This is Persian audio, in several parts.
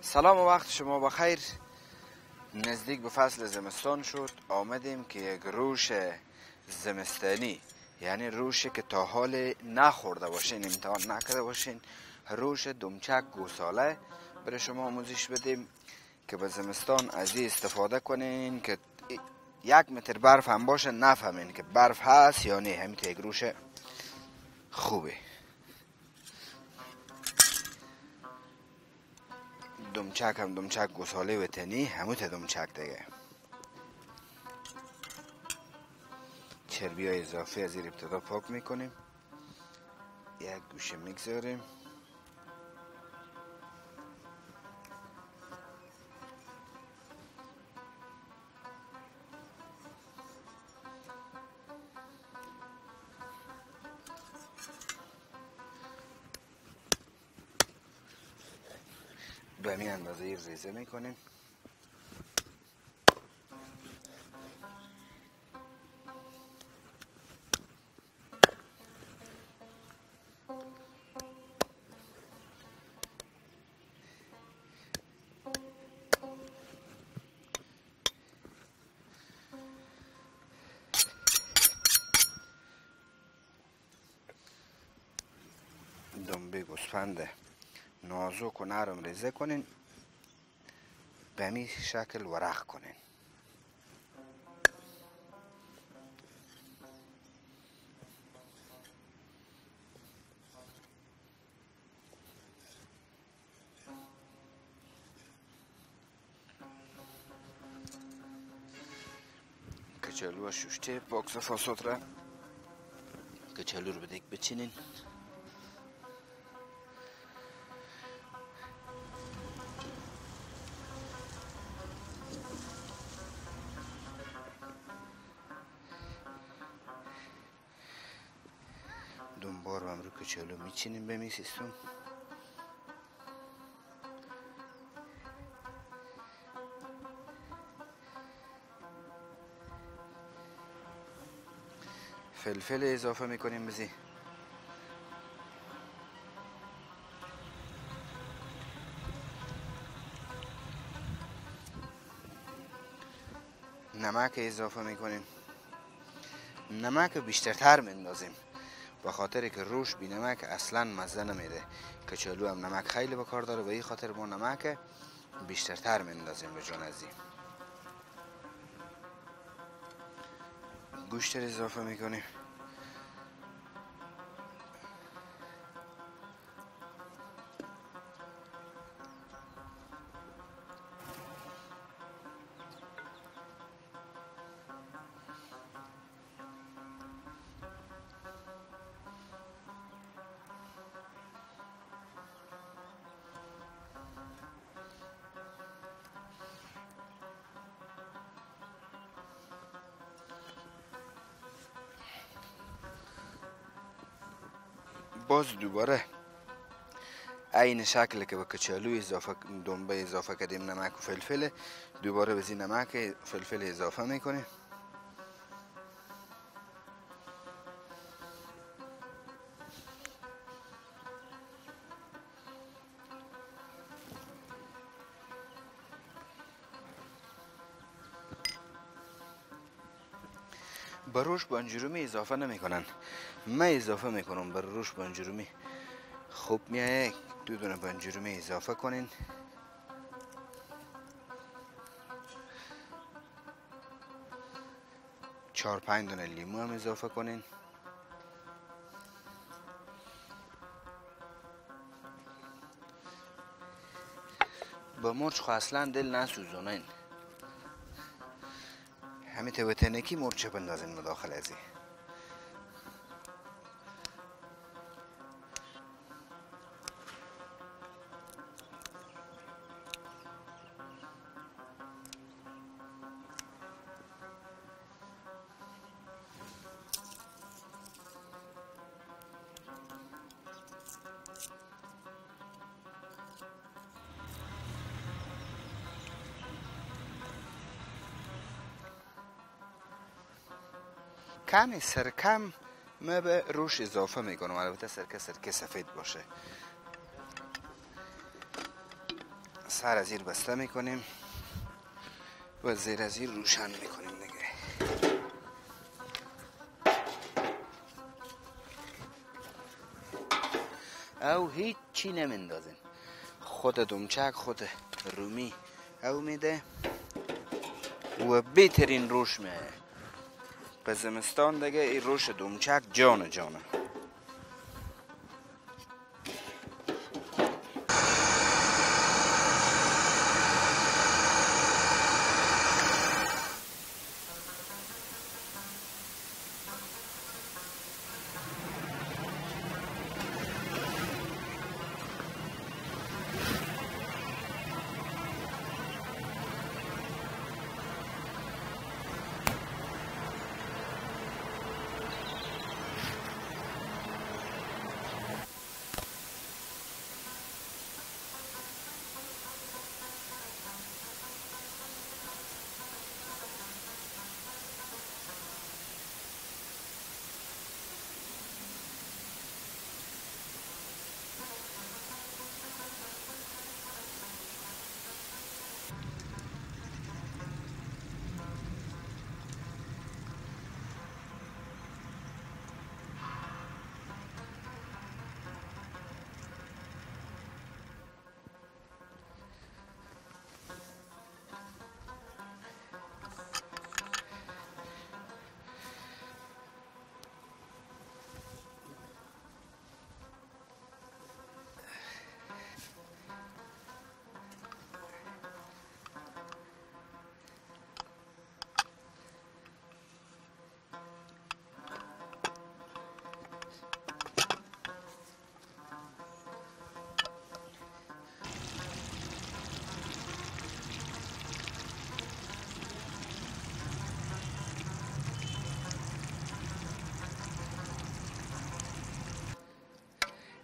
سلام و وقت شما بخیر. نزدیک به فصل زمستان شد. آمدیم که یک روش زمستانی، یعنی روشی که تا حال نخورده باشین، امتحان نکرده باشین، روش دمچک گوساله برای شما آموزش بدیم که به زمستان از این استفاده کنین که 1 متر برف هم باشه نفهمین که برف هست یا نه. همین یک روش خوبه. دمچک هم دمچک گوساله وطنی، همون دمچک دیگه. چربی های اضافی از این ابتدا پاک میکنیم، یک گوشه میگذاریم، به همین اندازه ریزه میکنیم. دنبه گوسفند نازک و نرم ریزه کنین، به همین شکل ورق کنین. کچالو شوشته پاک صفا سطره، کچالو رو به دیگ بچینین. دنبار هم رو کچالو میچینیم به میسیستون. فلفل اضافه میکنیم بزی. نمک اضافه میکنیم. نمک بیشترتر میندازیم به خاطر که روش بی نمک اصلا مزه نمیده. کچالو هم نمک خیلی بکار داره و این خاطر ما نمک بیشترتر میندازیم به جان ازی. گوشت اضافه میکنیم. باز دوباره عین شکل که به کچالو اضافه دنبه اضافه کردیم نمک و فلفل، دوباره بزی نمک فلفل اضافه میکنیم. بروش بانجرومی اضافه نمیکنن، من اضافه میکنم. بروش بانجرومی خوب میایه. 2 دونه بانجرومی اضافه کنین. چهار 5 دونه لیمو هم اضافه کنین. با مرچ خو اصلا دل نسوزونین، همین توتنکی مرچ بندازین مداخل ازی. کمی سرکم ما به روش اضافه میکنم. البته سرکه سفید باشه. سر از زیر بسته میکنیم و زیر از زیر روشن میکنیم دیگه. او هیچ چی نمیندازین، خود دمچک خود رومی او میده و بهترین روش میه. به زمستان دیگه این روش دمچک جانه.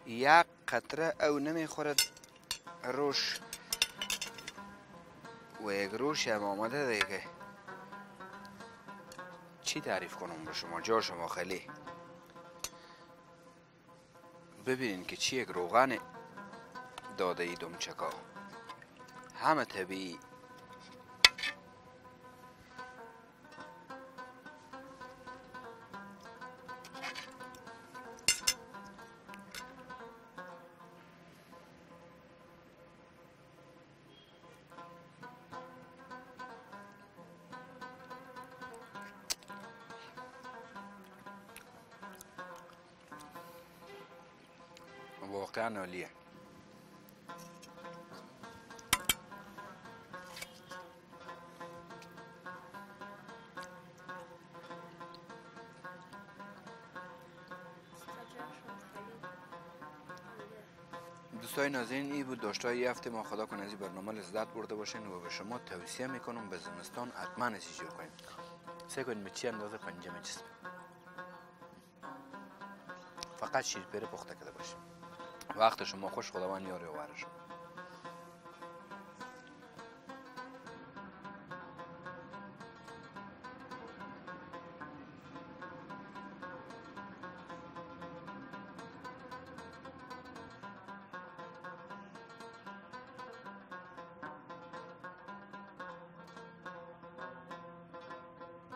یک قطره او نمیخورد روش و یک روش هم آمده دیگه. چی تعریف کنم به شما؟ جا شما خیلی ببینین که چی یک روغن داده ای دمچکا، همه طبیعی. واقعا عالیه. دوستای ناظرین، این بود داشته یه هفته ما. خدا کنه از این برنامه لذت برده باشین و به شما توصیه میکنم به زمستان حتما ازی جور کنین. سعی کنین به چی اندازه پنجم جسم، فقط شیر پره پخته کرده باشه. وقت شما خوش، خداوند یار و آور شما.